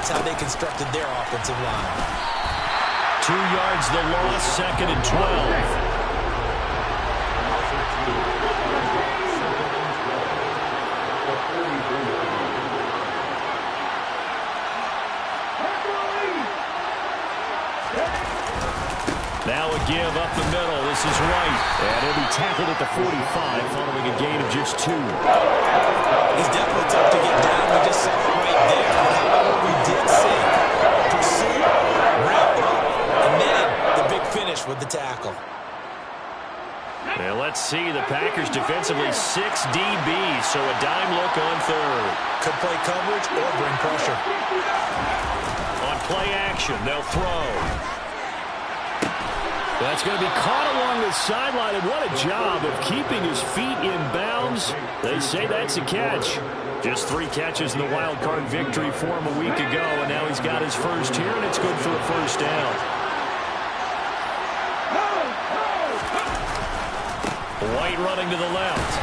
that's how they constructed their offensive line. 2 yards the loss, 2nd and 12. Now a give up the middle. This is White. And he'll be tackled at the 45 following a gain of just 2. He's definitely tough to get down. We just saw it right there. However, we did say pursue, wrap up, and then the big finish with the tackle. Well, let's see. The Packers defensively 6 DBs, so a dime look on third. Could play coverage or bring pressure. On play action, they'll throw. That's going to be caught along the sideline, and what a job of keeping his feet in bounds. They say that's a catch. Just 3 catches in the wild card victory for him a week ago, and now he's got his first here, and it's good for a first down. White running to the left.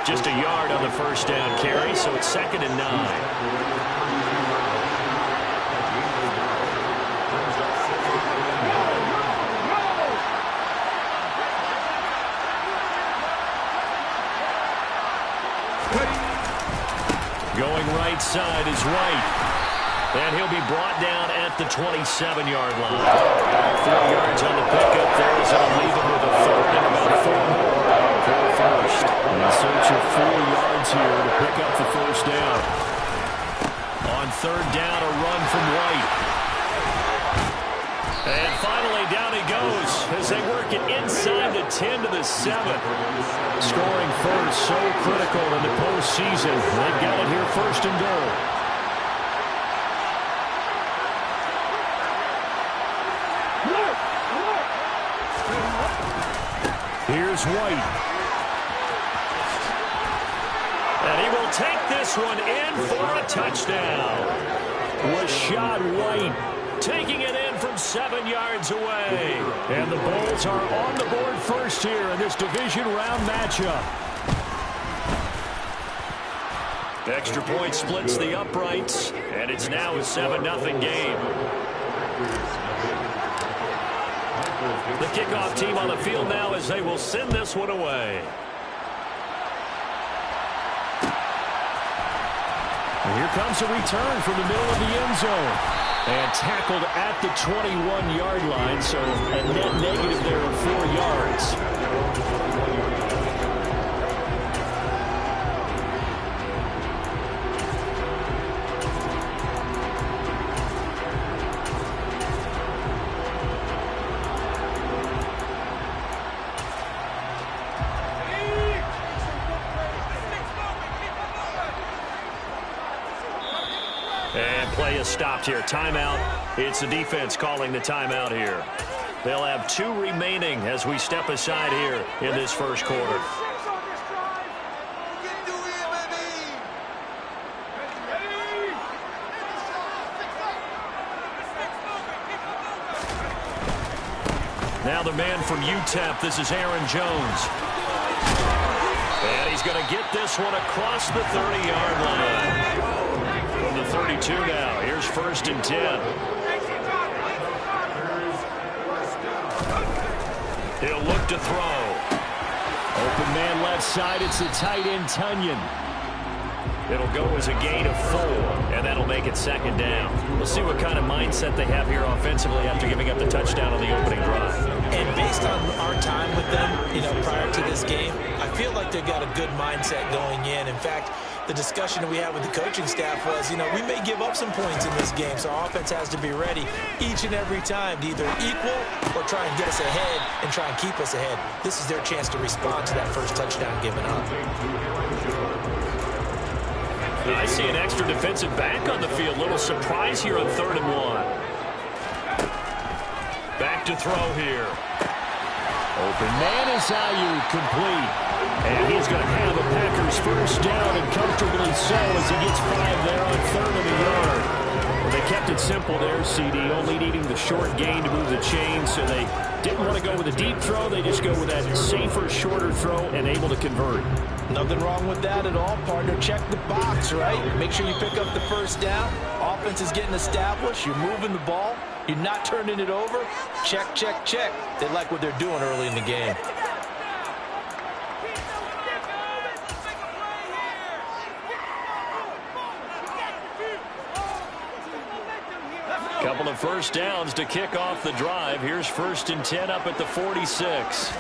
Just a yard on the first down carry, so it's 2nd and 9. Going right side is White. And he'll be brought down at the 27-yard line. 4 yards on the pickup there as it'll leave him with a 3rd and about 4 more for the first. In search of 4 yards here to pick up the first down. On 3rd down, a run from White. And finally, down he goes as they work it inside the 10 to the 7. Scoring first, so critical in the postseason. They've got it here, 1st and goal. Here's White. And he will take this one in for a touchdown. Rashad White taking it in from 7 yards away. And the Bulls are on the board first here in this division round matchup. Extra point splits the uprights, and it's now a 7-0 game. The kickoff team on the field now as they will send this one away. And here comes a return from the middle of the end zone. And tackled at the 21-yard line, so a net negative there of 4 yards. And play is stopped here. Timeout. It's the defense calling the timeout here. They'll have 2 remaining as we step aside here in this first quarter. Now the man from UTEP, this is Aaron Jones. And he's going to get this one across the 30-yard line. From the 32 now. Here's 1st and 10. He'll look to throw. Open man left side. It's the tight end, Tunyon. It'll go as a gain of 4, and that'll make it 2nd down. We'll see what kind of mindset they have here offensively after giving up the touchdown on the opening drive. And based on our time with them, prior to this game, I feel like they've got a good mindset going in. In fact, the discussion that we had with the coaching staff was, we may give up some points in this game, so our offense has to be ready each and every time to either equal or try and get us ahead and try and keep us ahead. This is their chance to respond to that first touchdown given up. I see an extra defensive back on the field. Little surprise here on 3rd and 1. Back to throw here. Open man is Ayuk, complete. And he's going to have a Packers first down, and comfortably so as he gets 5 there on 3rd and a yard. Well, they kept it it simple there, CD. Only needing the short gain to move the chain, so they didn't want to go with a deep throw. They just go with that safer, shorter throw and able to convert. Nothing wrong with that at all, partner. Check the box, right? Make sure you pick up the first down. Offense is getting established. You're moving the ball. You're not turning it over. Check, check, check. They like what they're doing early in the game. Couple of first downs to kick off the drive. Here's 1st and 10 up at the 46.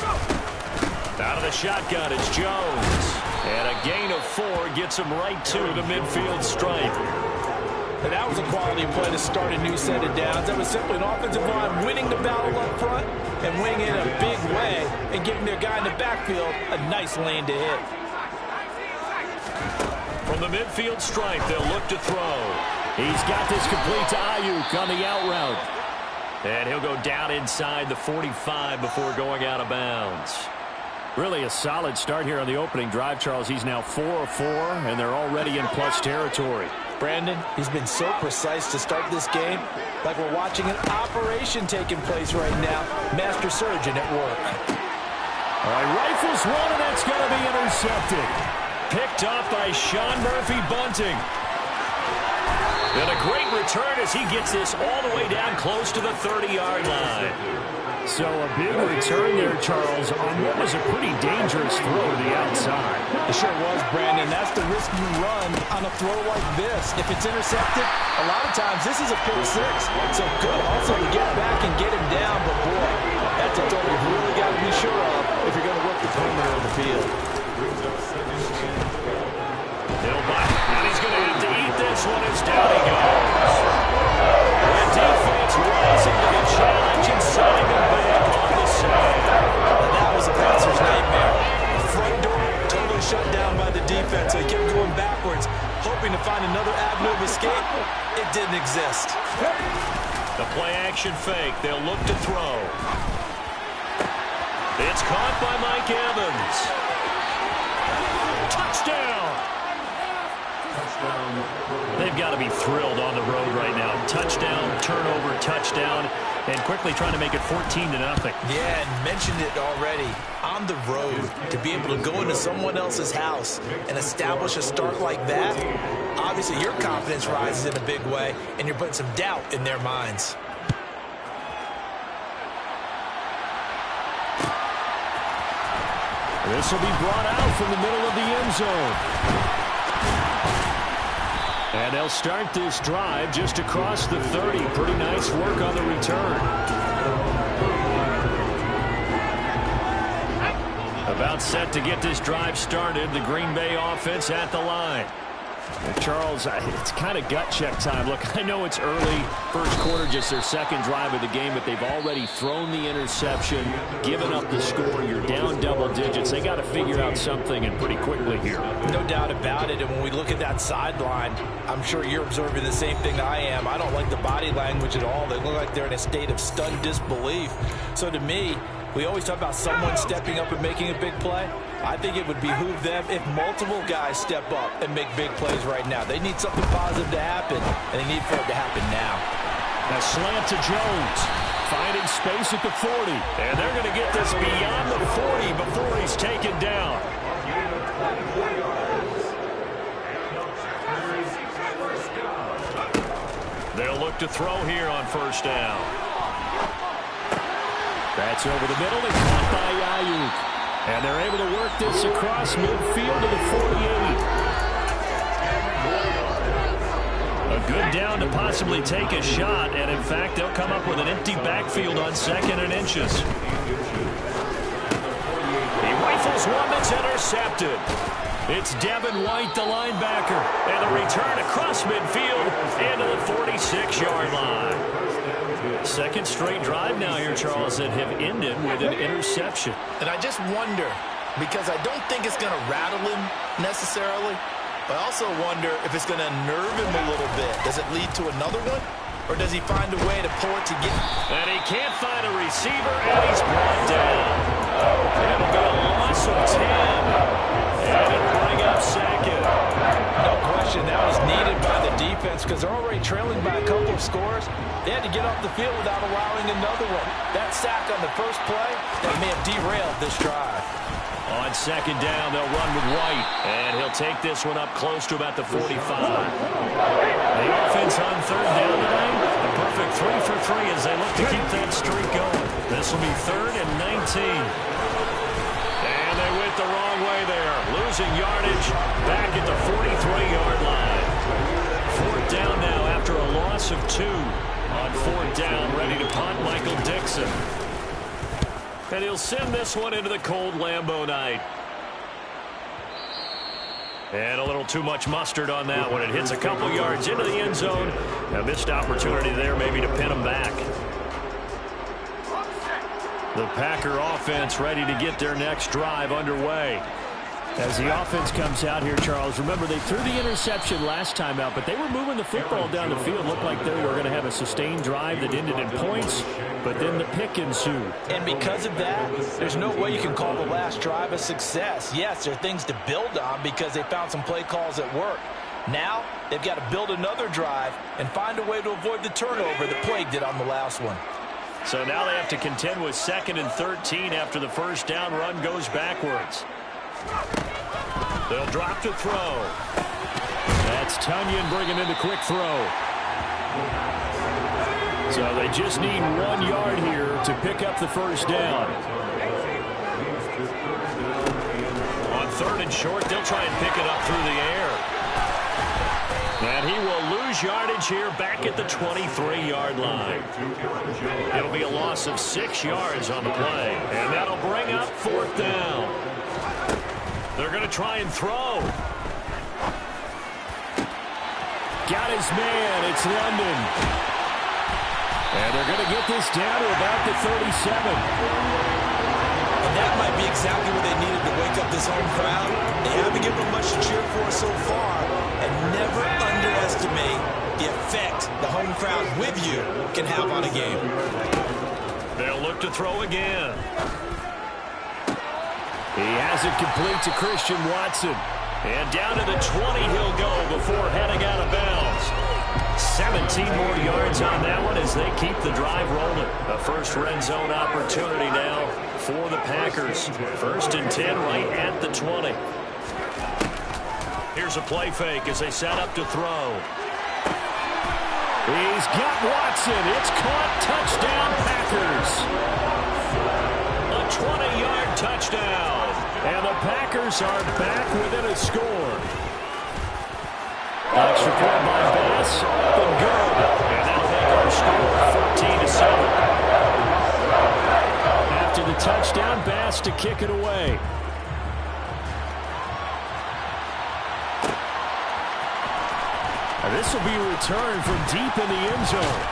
Out of the shotgun, it's Jones. And a gain of 4 gets him right to the midfield stripe. And that was a quality play to start a new set of downs. That was simply an offensive line winning the battle up front and winning it in a big way and giving their guy in the backfield a nice lane to hit. From the midfield stripe, they'll look to throw. He's got this complete to Ayuk on the out route. And he'll go down inside the 45 before going out of bounds. Really a solid start here on the opening drive, Charles. He's now 4 of 4, and they're already in plus territory. Brandon, he's been so precise to start this game, like we're watching an operation taking place right now. Master surgeon at work. All right, rifles one, and that's going to be intercepted. Picked off by Sean Murphy-Bunting. And a great return as he gets this all the way down close to the 30-yard line. So a big return there, Charles, on what was a pretty dangerous throw to the outside. It sure was, Brandon. That's the risk you run on a throw like this. If it's intercepted, a lot of times this is a pick six. So good also to get back and get him down. But, boy, that's a throw you've really got to be sure of if you're going to work the perimeter of the field. He'll buy it, and he's going to have to eat this one as down he goes. The defense rising to the challenge and setting him back on the side. And that was a passer's nightmare. The front door totally shut down by the defense. So he kept going backwards, hoping to find another avenue of escape. It didn't exist. The play-action fake. They'll look to throw. It's caught by Mike Evans. Touchdown! They've got to be thrilled on the road right now. Touchdown, turnover, touchdown, and quickly trying to make it 14-0. Yeah, and mentioned it already. On the road, to be able to go into someone else's house and establish a start like that, obviously your confidence rises in a big way, and you're putting some doubt in their minds. This will be brought out from the middle of the end zone. And they'll start this drive just across the 30. Pretty nice work on the return. About set to get this drive started. The Green Bay offense at the line. Charles, it's kind of gut check time. Look, I know it's early, first quarter, just their second drive of the game, but they've already thrown the interception, given up the score. You're down double digits. They got to figure out something, and pretty quickly here. No doubt about it, and when we look at that sideline, I'm sure you're observing the same thing I am. I don't like the body language at all. They look like they're in a state of stunned disbelief. So to me, we always talk about someone stepping up and making a big play. I think it would behoove them if multiple guys step up and make big plays right now. They need something positive to happen, and they need for it to happen now. A slant to Jones, finding space at the 40. And they're going to get this beyond the 40 before he's taken down. They'll look to throw here on first down. That's over the middle and caught by Ayuk. And they're able to work this across midfield to the 48. A good down to possibly take a shot, and in fact, they'll come up with an empty backfield on 2nd and inches. He rifles one that's intercepted. It's Devin White, the linebacker, and the return across midfield into the 46-yard line. Second straight drive now here, Charles, that have ended with an interception. And I just wonder, because I don't think it's going to rattle him necessarily, but I also wonder if it's going to nerve him a little bit. Does it lead to another one? Or does he find a way to pull it together? And he can't find a receiver, and he's brought down. It'll be a loss of 10. And it'll bring up 2nd. No question, that was needed by the defense. defense because they're already trailing by a couple of scores. They had to get off the field without allowing another one. That sack on the first play, that may have derailed this drive. On second down, they'll run with White, and he'll take this one up close to about the 45. The offense on third down tonight, a perfect 3 for 3 as they look to keep that streak going. This will be 3rd and 19. And they went the wrong way there, losing yardage back at the 43-yard line. 4th down now after a loss of 2. On 4th down, ready to punt, Michael Dixon. And he'll send this one into the cold Lambeau night. And a little too much mustard on that one. It hits a couple yards into the end zone. A missed opportunity there maybe to pin him back. The Packer offense ready to get their next drive underway. As the offense comes out here, Charles, remember they threw the interception last time out, but they were moving the football down the field. Looked like they were going to have a sustained drive that ended in points, but then the pick ensued. And because of that, there's no way you can call the last drive a success. Yes, there are things to build on because they found some play calls that work. Now, they've got to build another drive and find a way to avoid the turnover that plagued it on the last one. So now they have to contend with 2nd and 13 after the first down run goes backwards. They'll drop to throw. That's Tunyon bringing in the quick throw. So they just need 1 yard here to pick up the first down. On 3rd and short, they'll try and pick it up through the air. And he will lose yardage here back at the 23-yard line. It'll be a loss of 6 yards on the play. And that'll bring up 4th down. They're going to try and throw. Got his man. It's London. And they're going to get this down to about the 37. And that might be exactly what they needed to wake up this home crowd. They haven't given them much to cheer for so far. And never underestimate the effect the home crowd with you can have on a game. They'll look to throw again. He has it complete to Christian Watson. And down to the 20 he'll go before heading out of bounds. 17 more yards on that one as they keep the drive rolling. A first red zone opportunity now for the Packers. 1st and 10 right at the 20. Here's a play fake as they set up to throw. He's got Watson. It's caught. Touchdown, Packers. A 20-yard touchdown. And the Packers are back within a score. Extra point by Bass. Up and good. And that'll make our score 14-7. After the touchdown, Bass to kick it away. And this will be a return from deep in the end zone.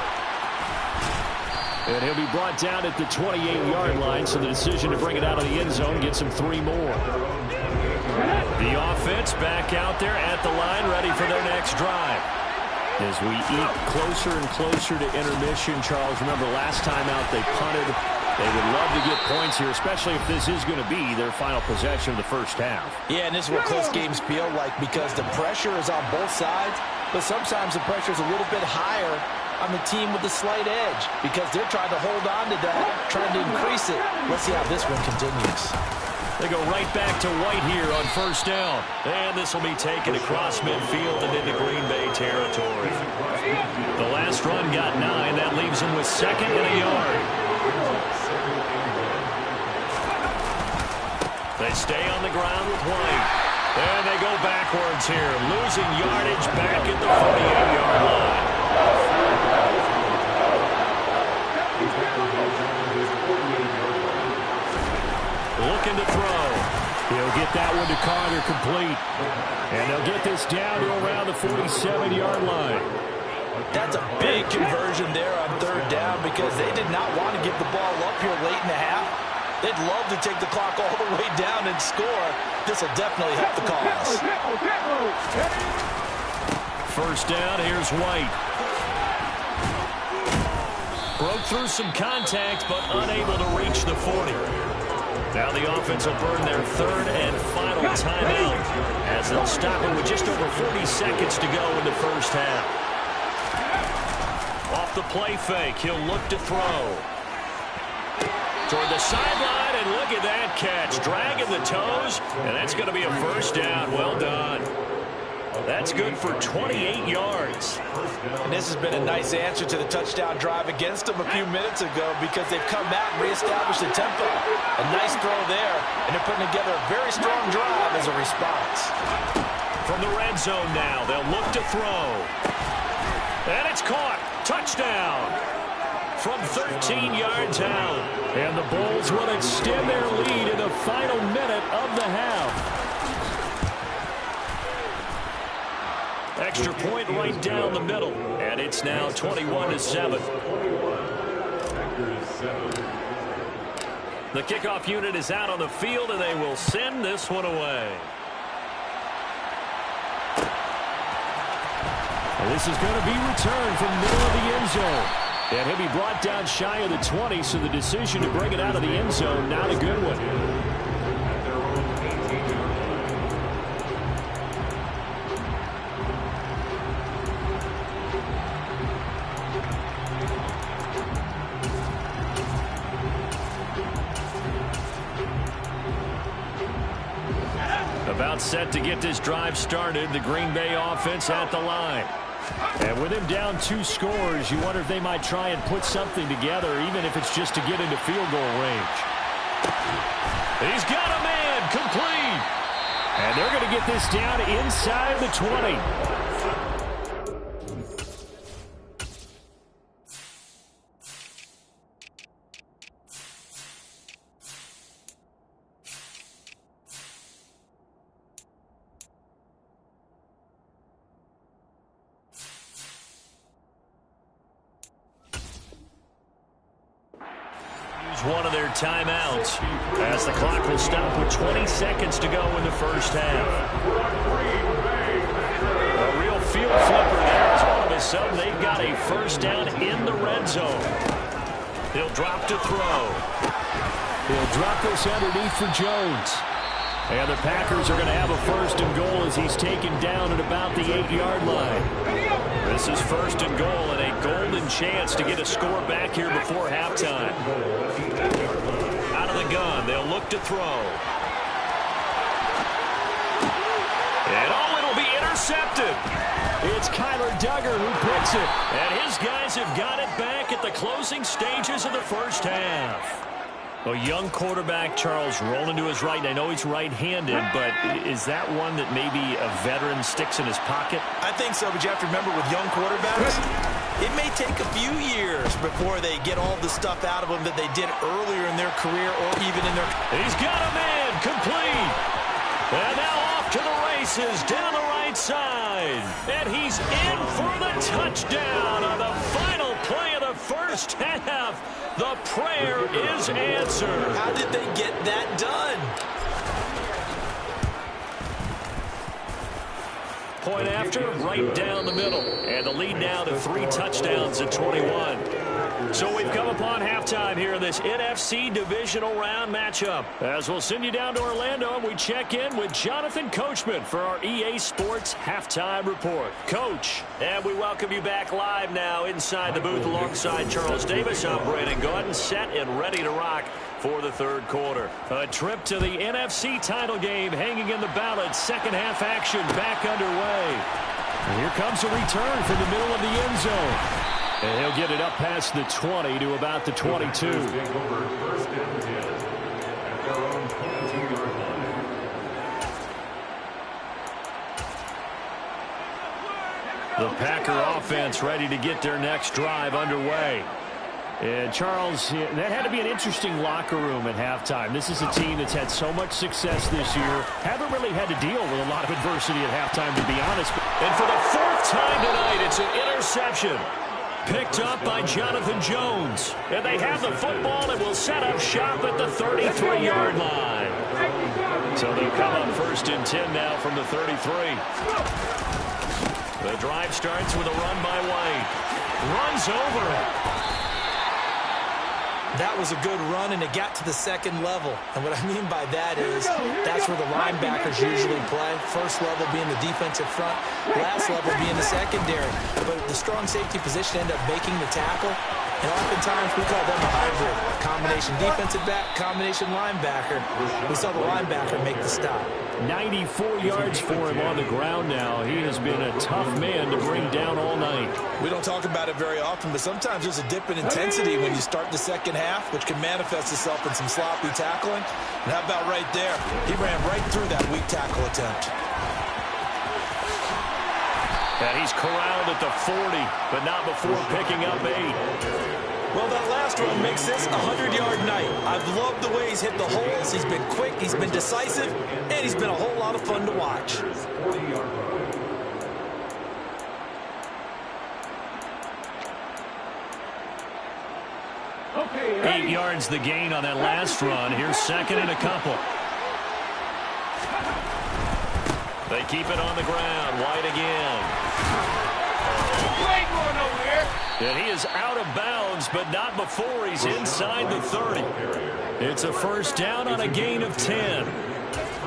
And he'll be brought down at the 28-yard line, so the decision to bring it out of the end zone gets him 3 more. The offense back out there at the line, ready for their next drive. As we eat closer and closer to intermission, Charles, remember last time out they punted. They would love to get points here, especially if this is going to be their final possession of the first half. Yeah, and this is what close games feel like because the pressure is on both sides, but sometimes the pressure is a little bit higher on the team with the slight edge because they're trying to hold on to that, trying to increase it. Let's see how this one continues. They go right back to White here on 1st down. And this will be taken across midfield and into Green Bay territory. The last run got 9. That leaves him with 2nd and a yard. They stay on the ground with White. And they go backwards here, losing yardage back at the 48-yard line. Looking to throw. He'll get that one to Carter complete. And they'll get this down to around the 47-yard line. That's a big conversion there on 3rd down because they did not want to give the ball up here late in the half. They'd love to take the clock all the way down and score. This will definitely help the cause. 1st down, here's White. Broke through some contact, but unable to reach the 40. Now the offense will burn their 3rd and final timeout as they'll stop it with just over 40 seconds to go in the first half. Off the play fake, he'll look to throw. Toward the sideline, and look at that catch. Dragging the toes, and that's going to be a first down. Well done. That's good for 28 yards. And this has been a nice answer to the touchdown drive against them a few minutes ago because they've come back and reestablished the tempo. A nice throw there, and they're putting together a very strong drive as a response. From the red zone now, they'll look to throw. And it's caught. Touchdown. From 13 yards out. And the Bulls will extend their lead in the final minute of the half. Extra point right down the middle. And it's now 21-7. The kickoff unit is out on the field, and they will send this one away. And this is going to be returned from the middle of the end zone. And he'll be brought down shy of the 20, so the decision to bring it out of the end zone, not a good one. About set to get this drive started, the Green Bay offense at the line. And with him down 2 scores, you wonder if they might try and put something together, even if it's just to get into field goal range. He's got a man, complete. And they're going to get this down inside the 20. One of their timeouts as the clock will stop with 20 seconds to go in the first half. A real field flipper there as all of a sudden they've got a first down in the red zone. He'll drop to throw. He'll drop this underneath for Jones. And the Packers are going to have a first and goal as he's taken down at about the 8-yard line. This is first and goal and a golden chance to get a score back here before halftime. Out of the gun, they'll look to throw. And oh, it'll be intercepted. It's Kyler Duggar who picks it. And his guys have got it back at the closing stages of the first half. A young quarterback, Charles, rolling to his right. I know he's right-handed, but is that one that maybe a veteran sticks in his pocket? I think so, but you have to remember with young quarterbacks, it may take a few years before they get all the stuff out of them that they did earlier in their career or even in their... He's got a man, complete. And now off to the races down the right side. And he's in for the touchdown on the final play of the first half. The prayer is answered. How did they get that done? Point after, right down the middle. And the lead now to 3 touchdowns at 21. So we've come upon halftime here in this NFC divisional round matchup. As we'll send you down to Orlando, and we check in with Jonathan Coachman for our EA Sports Halftime Report. Coach, and we welcome you back live now inside the booth alongside Charles Davis. I'm Brandon Gordon, set and ready to rock for the third quarter. A trip to the NFC title game hanging in the balance. Second half action back underway. And here comes a return from the middle of the end zone. And he'll get it up past the 20 to about the 22. The Packer offense ready to get their next drive underway. And Charles, that had to be an interesting locker room at halftime. This is a team that's had so much success this year. Haven't really had to deal with a lot of adversity at halftime, to be honest. And for the 4th time tonight, it's an interception. Picked up by Jonathan Jones. And they have the football and will set up shop at the 33-yard line. So they'll come up 1st and 10 now from the 33. The drive starts with a run by White. Runs over it. That was a good run, and it got to the second level. And what I mean by that is that's where the linebackers usually play. First level being the defensive front, last level being the secondary. But the strong safety position ended up making the tackle. And oftentimes we call them a hybrid. Combination defensive back, combination linebacker. We saw the linebacker make the stop. 94 yards for him on the ground now. He has been a tough man to bring down all night. We don't talk about it very often, but sometimes there's a dip in intensity when you start the second half, which can manifest itself in some sloppy tackling. And how about right there? He ran right through that weak tackle attempt. And he's corralled at the 40, but not before picking up 8. Well, that last run makes this a 100-yard night. I've loved the way he's hit the holes. He's been quick, he's been decisive, and he's been a whole lot of fun to watch. Okay, 8 yards the gain on that last run. Here's second and a couple. They keep it on the ground. White again. And he is out of bounds, but not before he's inside the 30. It's a first down on a gain of 10.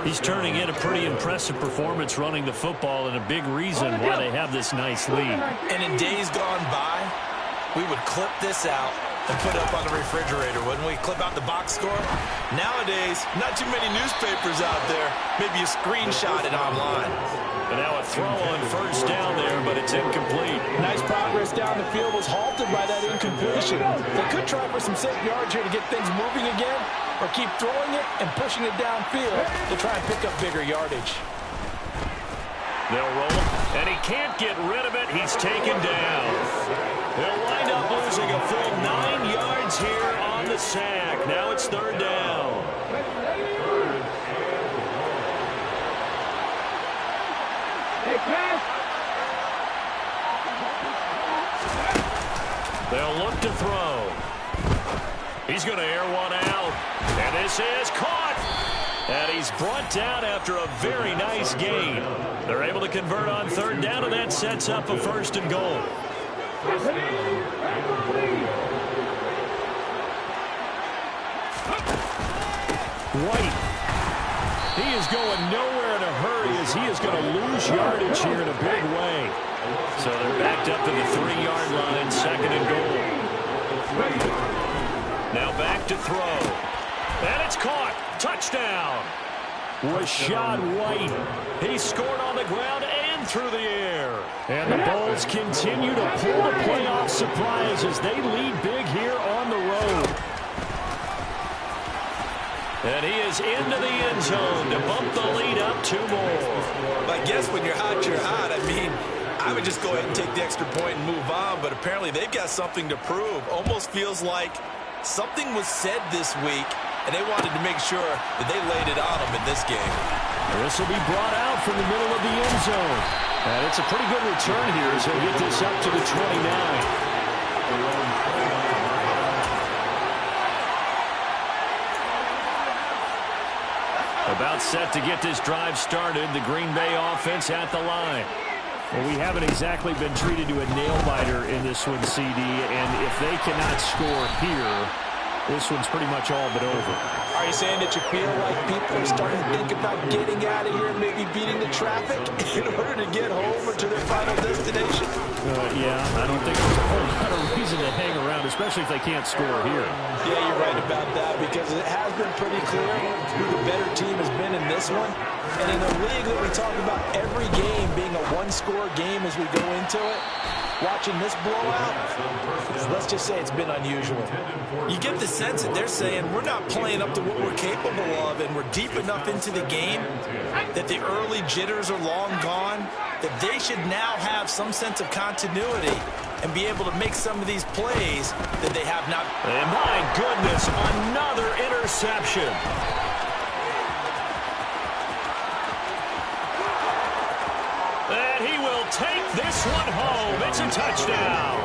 He's turning in a pretty impressive performance running the football, and a big reason why they have this nice lead. And in days gone by, we would clip this out and put it up on the refrigerator, wouldn't we? Clip out the box score. Nowadays, not too many newspapers out there. Maybe you screenshot it online. And now a throw on first down there, but it's incomplete. Nice progress down the field was halted by that incompletion. They could try for some safe yards here to get things moving again, or keep throwing it and pushing it downfield to try and pick up bigger yardage. They'll roll, and he can't get rid of it. He's taken down. They'll wind up losing a full 9 yards here on the sack. Now it's third down. They'll look to throw. He's going to air one out. And this is caught. And he's brought down after a very nice gain. They're able to convert on third down, and that sets up a first and goal. White. He is going nowhere in a hurry as he is going to lose yardage here in a big way. So they're backed up to the 3-yard line, second and goal. Now back to throw. And it's caught. Touchdown. Rashad White. He scored on the ground and through the air. And the Bulls continue to pull the playoff surprise as they lead big here on the road. And he is into the end zone to bump the lead up 2 more. I guess when you're hot, you're hot. I mean, I would just go ahead and take the extra point and move on, but apparently they've got something to prove. Almost feels like something was said this week, and they wanted to make sure that they laid it on them in this game. This will be brought out from the middle of the end zone. And it's a pretty good return here as he'll get this up to the 29. About set to get this drive started, the Green Bay offense at the line. Well, we haven't exactly been treated to a nail-biter in this one, CD, and if they cannot score here, this one's pretty much all but over. Are you saying that you feel like people are starting to think about getting out of here and maybe beating the traffic in order to get home or to their final destination? Yeah, I don't think there's a whole lot of reason to hang around, especially if they can't score here. Yeah, you're right about that because it has been pretty clear who the better team has been in this one. And in a league that we talk about every game being a one-score game as we go into it, watching this blowout, let's just say it's been unusual. You get the sense that they're saying we're not playing up to what we're capable of, and we're deep enough into the game that the early jitters are long gone, that they should now have some sense of continuity and be able to make some of these plays that they have not. And my goodness, another interception. And he will take this one home. It's a touchdown.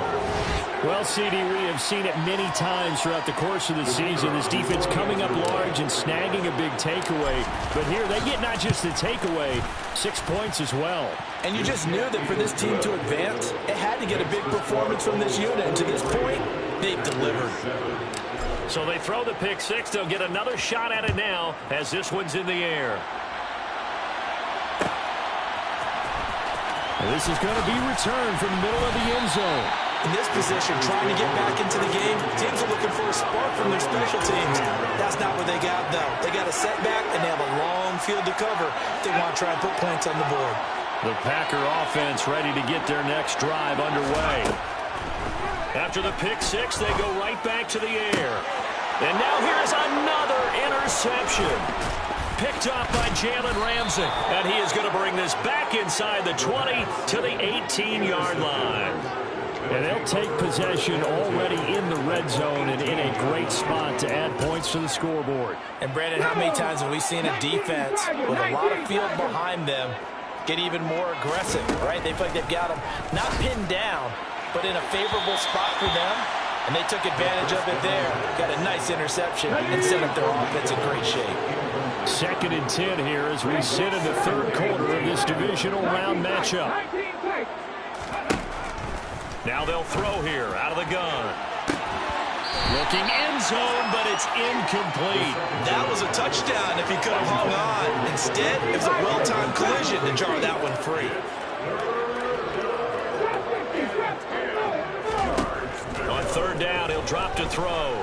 Well, CD, we have seen it many times throughout the course of the season. This defense coming up large and snagging a big takeaway. But here they get not just the takeaway, 6 points as well. And you just knew that for this team to advance, it had to get a big performance from this unit. And to this point, they've delivered. So they throw the pick six. They'll get another shot at it now as this one's in the air. And this is going to be returned from the middle of the end zone. In this position, trying to get back into the game, teams are looking for a spark from their special teams. That's not what they got, though. They got a setback, and they have a long field to cover if they want to try and put points on the board. The Packer offense ready to get their next drive underway. After the pick six, they go right back to the air. And now here's another interception. Picked up by Jalen Ramsey. And he is going to bring this back inside the 20 to the 18-yard line. And they'll take possession already in the red zone and in a great spot to add points to the scoreboard. And, Brandon, how many times have we seen a defense with a lot of field behind them get even more aggressive, right? They feel like they've got them not pinned down, but in a favorable spot for them. And they took advantage of it there. Got a nice interception and set up their offense in great shape. 2nd and 10 here as we sit in the third quarter of this divisional round matchup. Now they'll throw here out of the gun. Looking end zone, but it's incomplete. That was a touchdown if he could have hung on. Instead, it was a well-timed collision to jar that one free. On 3rd down, he'll drop to throw.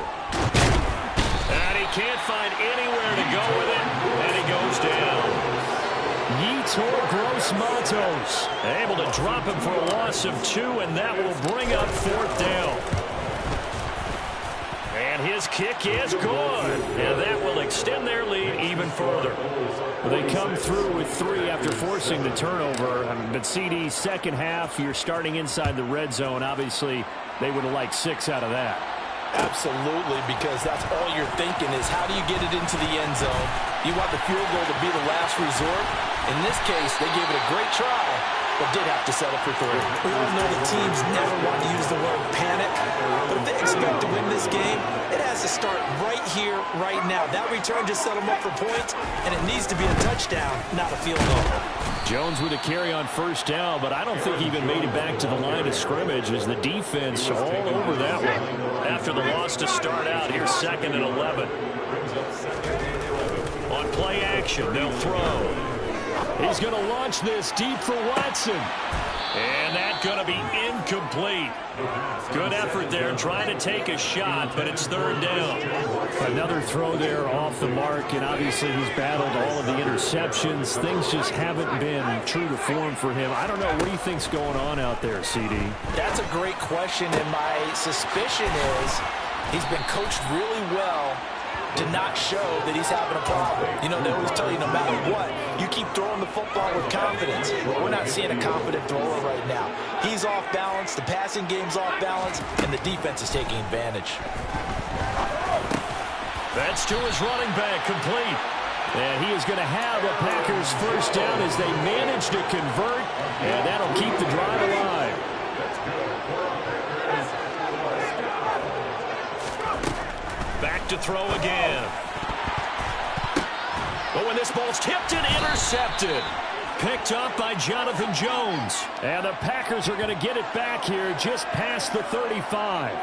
And he can't find anywhere to go with it, and he goes down. Yetur Gross-Matos able to drop him for a loss of 2, and that will bring up 4th down. And his kick is good, and that will extend their lead even further. They come through with 3 after forcing the turnover. But CD's second half, you're starting inside the red zone. Obviously, they would have liked 6 out of that. Absolutely, because that's all you're thinking is how do you get it into the end zone? You want the field goal to be the last resort. In this case, they gave it a great try, but did have to settle for 3. We all know the teams never want to use the word panic, but if they expect to win this game, it has to start right here, right now. That return just set them up for points, and it needs to be a touchdown, not a field goal. Jones with a carry on 1st down, but I don't think he even made it back to the line of scrimmage as the defense all over that one. After the loss to start out, here's 2nd and 11. On play action, they'll throw. He's going to launch this deep for Watson. And that's going to be incomplete. Good effort there trying to take a shot, but it's 3rd down. Another throw there off the mark, and obviously he's battled all of the interceptions. Things just haven't been true to form for him. I don't know. What do you think's going on out there, CD? That's a great question, and my suspicion is he's been coached really well to not show that he's having a problem. You know, they always tell you no matter what, you keep throwing the football with confidence. Well, we're not seeing a confident thrower right now. He's off balance, the passing game's off balance, and the defense is taking advantage. That's to his running back, complete. And he is going to have a Packers 1st down as they manage to convert, and that'll keep the drive alive. Back to throw again. Oh, and this ball's tipped and intercepted. Picked up by Jonathan Jones. And the Packers are going to get it back here just past the 35.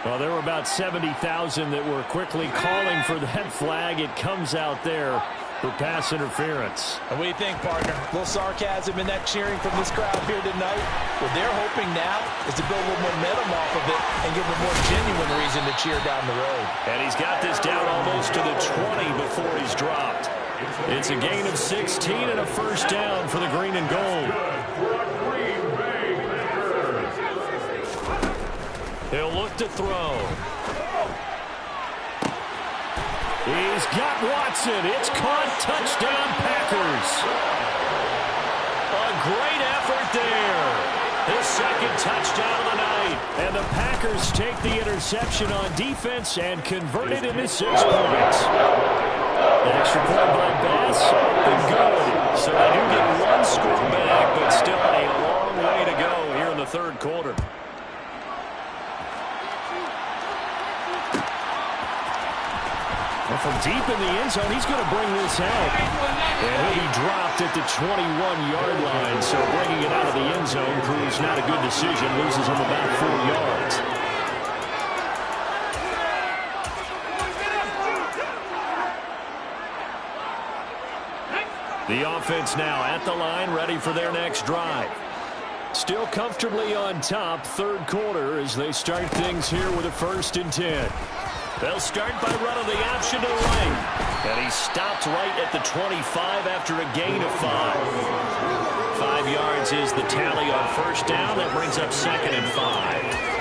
Well, there were about 70,000 that were quickly calling for that flag. It comes out there for pass interference. And what do you think, partner? A little sarcasm in that cheering from this crowd here tonight. What they're hoping now is to build a little momentum off of it and give them a more genuine reason to cheer down the road. And he's got this down almost to the 20 before he's dropped. It's a gain of 16 and a 1st down for the green and gold. He'll look to throw. He's got Watson. It's caught. Touchdown, Packers. A great effort there. His 2nd touchdown of the night. And the Packers take the interception on defense and convert it into 6 points. An extra point by Bass. And good. So they do get 1 score back, but still a long way to go here in the 3rd quarter. from deep in the end zone, he's going to bring this out. And he'll be dropped at the 21-yard line. So bringing it out of the end zone proves not a good decision. Loses him about 4 yards. The offense now at the line, ready for their next drive. Still comfortably on top, third quarter, as they start things here with a 1st and 10. They'll start by running the option to the right. And he stopped right at the 25 after a gain of 5. 5 yards is the tally on 1st down. That brings up 2nd and 5.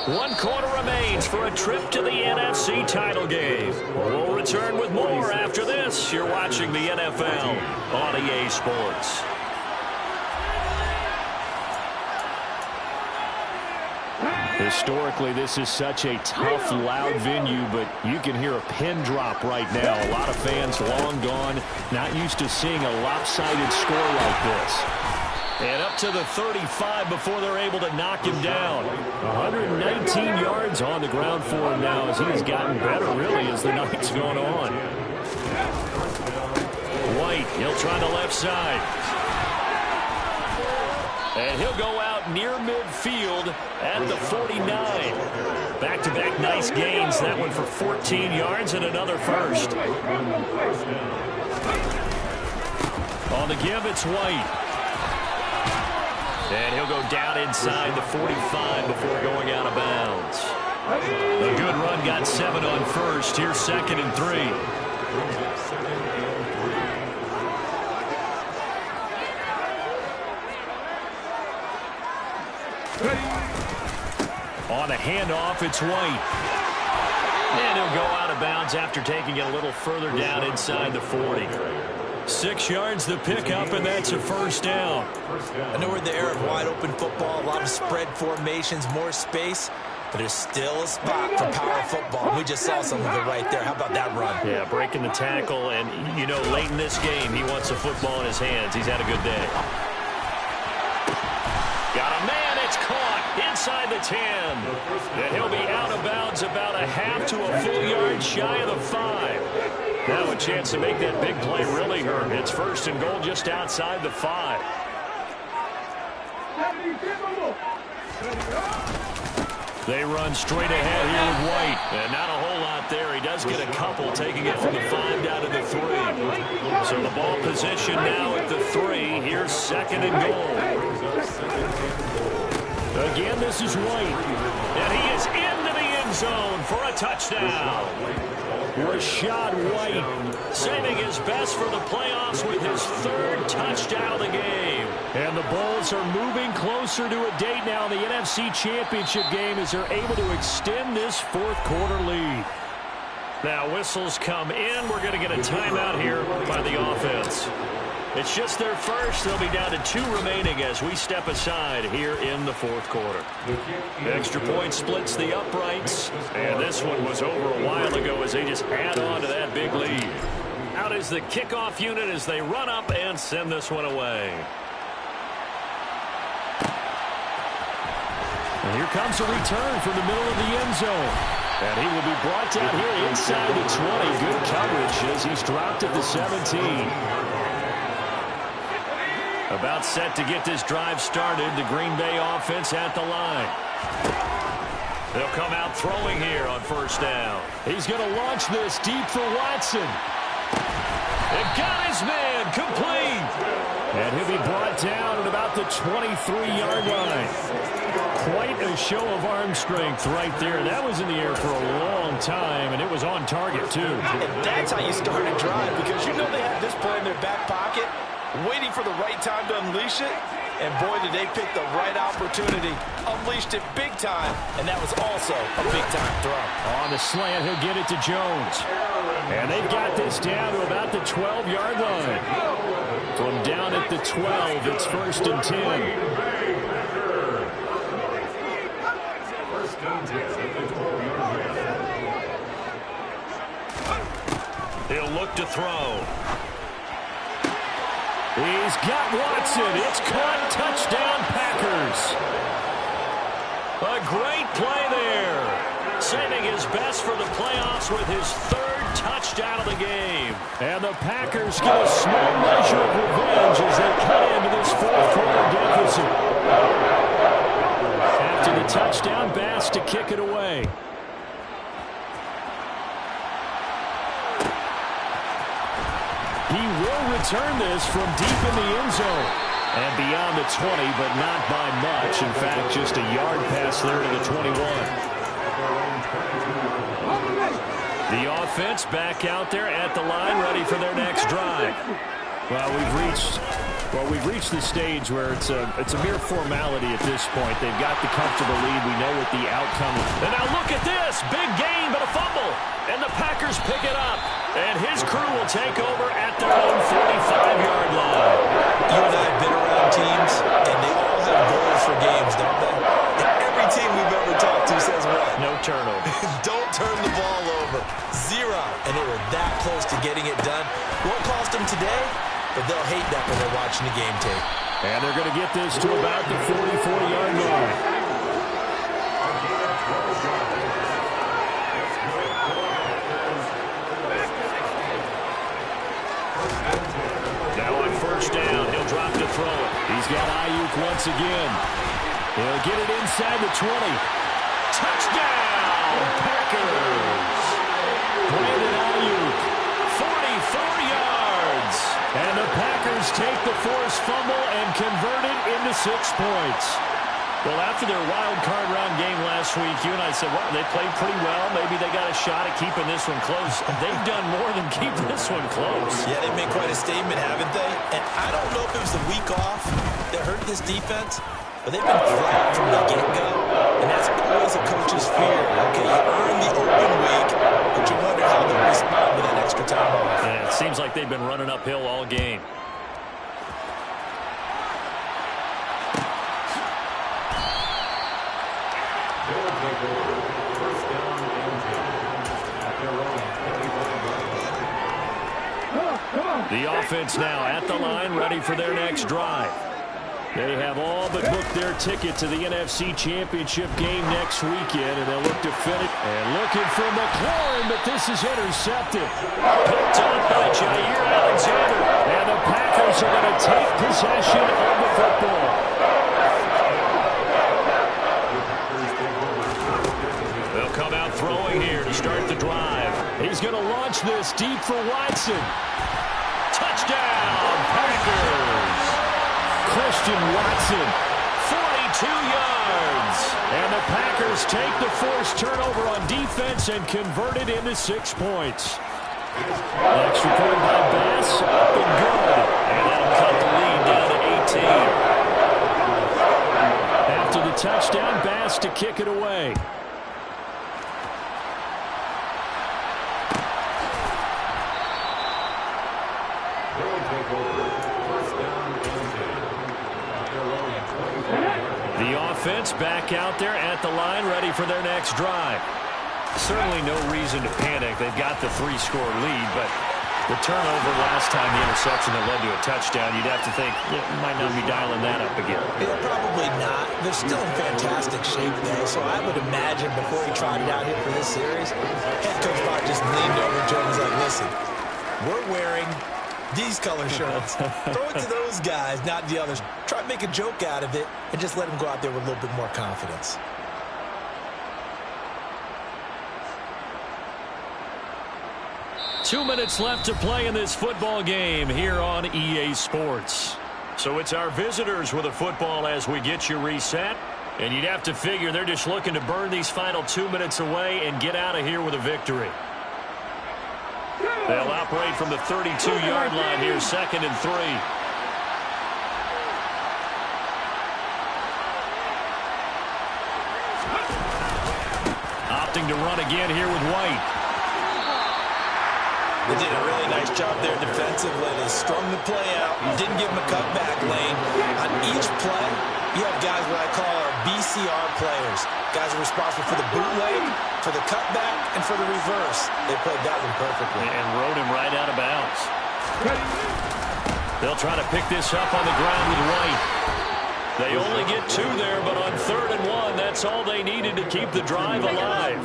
1 quarter remains for a trip to the NFC title game. We'll return with more after this. You're watching the NFL on EA Sports. Historically, this is such a tough, loud venue, but you can hear a pin drop right now. A lot of fans long gone, not used to seeing a lopsided score like this. And up to the 35 before they're able to knock him down. 119 yards on the ground for him now as he's gotten better, really, as the night's gone on. White, he'll try the left side. And he'll go out near midfield at the 49. Back-to-back nice gains. That one for 14 yards and another 1st. On the give, it's White. And he'll go down inside the 45 before going out of bounds. A good run, got 7 on 1st. Here's 2nd and 3. On a handoff, it's White. And he'll go out of bounds after taking it a little further down inside the 40. 6 yards the pickup, and that's a 1st down. I know we're in the era of wide-open football, a lot of spread formations, more space, but there's still a spot for power football. We just saw some of it right there. How about that run? Yeah, breaking the tackle, and, you know, late in this game, he wants the football in his hands. He's had a good day. Got a man, it's caught inside the 10. And he'll be out of bounds about a half to a full yard shy of the 5. Now a chance to make that big play really hurt. It's 1st and goal just outside the 5. They run straight ahead here with White. And not a whole lot there. He does get a couple, taking it from the 5 down to the 3. So the ball position now at the 3. Here's 2nd and goal. Again, this is White. And he is into the end zone for a touchdown. Rashad White saving his best for the playoffs with his 3rd touchdown of the game. And the Bulls are moving closer to a date now in the NFC Championship game as they're able to extend this 4th quarter lead. Now whistles come in. We're going to get a timeout here by the offense. It's just their 1st. They'll be down to 2 remaining as we step aside here in the 4th quarter. Extra point splits the uprights. And this one was over a while ago as they just add on to that big lead. Out is the kickoff unit as they run up and send this one away. And here comes a return from the middle of the end zone. And he will be brought down here inside the 20. Good coverage as he's dropped at the 17. About set to get this drive started. The Green Bay offense at the line. They'll come out throwing here on 1st down. He's going to launch this deep for Watson. And got his man complete. And he'll be brought down at about the 23-yard line. Quite a show of arm strength right there. That was in the air for a long time, and it was on target, too. And that's how you start a drive, because you know they have this play in their back pocket, waiting for the right time to unleash it. And boy, did they pick the right opportunity. Unleashed it big time, and that was also a big-time throw. On the slant, he'll get it to Jones. And they've got this down to about the 12-yard line. From down at the 12, it's 1st and 10. He'll look to throw. He's got Watson. It's caught. Touchdown, Packers. A great play there. Saving his best Davis with his third touchdown of the game. And the Packers get a small measure of revenge as they cut into this fourth-quarter deficit. After the touchdown, Bass to kick it away. He will return this from deep in the end zone. And beyond the 20, but not by much. In fact, just a yard pass there to the 21. The offense back out there at the line, ready for their next drive. Well, we've reached the stage where it's a mere formality at this point. They've got the comfortable lead. We know what the outcome is. And now look at this. Big gain, but a fumble. And the Packers pick it up. And his crew will take over at their own 45-yard line. You and I have been around teams, and they all have goals for games, don't they? Every team we've ever talked to says what? No turnovers. Don't turn the ball over. 0. And they were that close to getting it done. Won't cost them today, but they'll hate that when they're watching the game tape. And they're going to get this to about the 44-yard line. Now on first down, he'll drop to throw it. He's got Ayuk once again. He'll get it inside the 20. Touchdown, Packers! Brandon Ayuk, 44 yards. And the Packers take the forced fumble and convert it into 6 points. Well, after their wild card round game last week, you and I said, well, they played pretty well. Maybe they got a shot at keeping this one close. They've done more than keep this one close. Yeah, they've made quite a statement, haven't they? And I don't know if it was the week off that hurt this defense, but they've been flat from the get-go. And that's always a coach's fear. Okay, you earn the open week, but you wonder how they'll respond with that extra time off. And it seems like they've been running uphill all game. The offense now at the line, ready for their next drive. They have all but booked their ticket to the NFC Championship game next weekend, and they'll look to finish. And looking for McLaurin, but this is intercepted. Picked up by Jair Alexander. And the Packers are going to take possession of the football. They'll come out throwing here to start the drive. He's going to launch this deep for Watson. Touchdown, Packers! Christian Watson, 42 yards. And the Packers take the forced turnover on defense and convert it into 6 points. Extra point by Bass, up and good. And that'll cut the lead down to 18. After the touchdown, Bass to kick it away. The offense back out there at the line, ready for their next drive. Certainly no reason to panic. They've got the 3-score lead, but the turnover last time, the interception that led to a touchdown, you'd have to think you might not be dialing that up again. Yeah, probably not. They're still in fantastic shape, though, so I would imagine before he trotted out here for this series, head coach Bott just leaned over to him and was like, listen, we're wearing these color shirts. Throw it to those guys, not the others. Try to make a joke out of it and just let them go out there with a little bit more confidence. Two minutes left to play in this football game here on EA Sports. So it's our visitors with a football as we get you reset. And you'd have to figure they're just looking to burn these final 2 minutes away and get out of here with a victory. They'll operate from the 32-yard line here, 2nd and 3. Opting to run again here with White. They did a really nice job there defensively. They strung the play out, didn't give them a cutback lane. On each play, you have guys what I call our BCR players. Guys are responsible for the bootleg, for the cutback, and for the reverse. They played that one perfectly. And rode him right out of bounds. They'll try to pick this up on the ground with White. They only get 2 there, but on 3rd and 1, that's all they needed to keep the drive alive.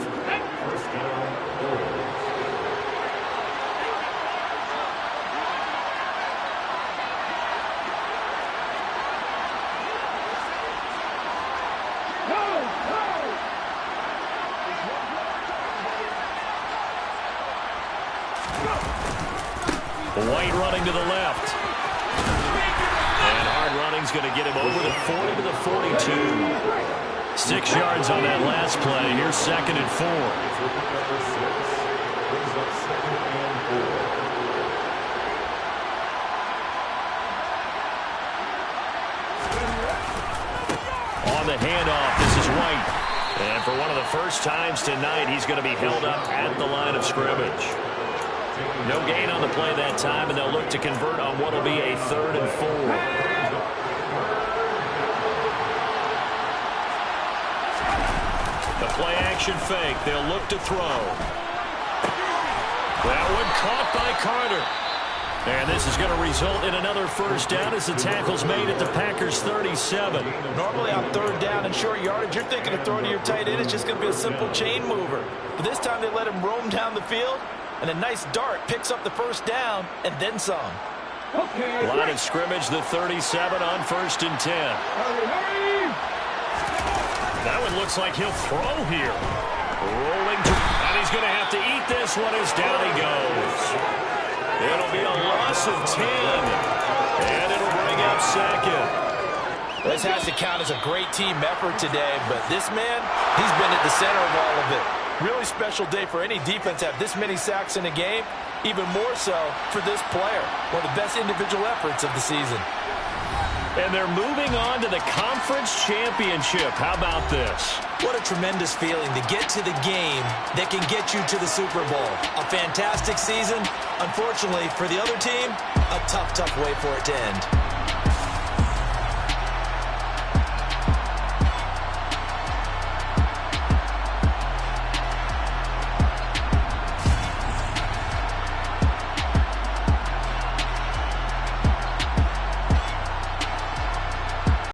White running to the left. And hard running's going to get him over the 40 to the 42. 6 yards on that last play. Here's 2nd and 4. On the handoff, this is White. And for one of the first times tonight, he's going to be held up at the line of scrimmage. No gain on the play that time, and they'll look to convert on what will be a 3rd and 4. The play-action fake. They'll look to throw. That one caught by Carter. And this is going to result in another first down as the tackle's made at the Packers' 37. Normally on 3rd down and short yardage, you're thinking of throwing to your tight end. It's just going to be a simple chain mover. But this time they let him roam down the field, and a nice dart picks up the first down and then some. Line of scrimmage, the 37 on 1st and 10. That one looks like he'll throw here. Rolling, and he's going to have to eat this one as down he goes. It'll be a loss of 10, and it'll bring up 2nd. This has to count as a great team effort today, but this man, he's been at the center of all of it. Really special day for any defense to have this many sacks in a game, even more so for this player. One of the best individual efforts of the season. And they're moving on to the conference championship. How about this? What a tremendous feeling to get to the game that can get you to the Super Bowl. A fantastic season. Unfortunately, for the other team, a tough way for it to end.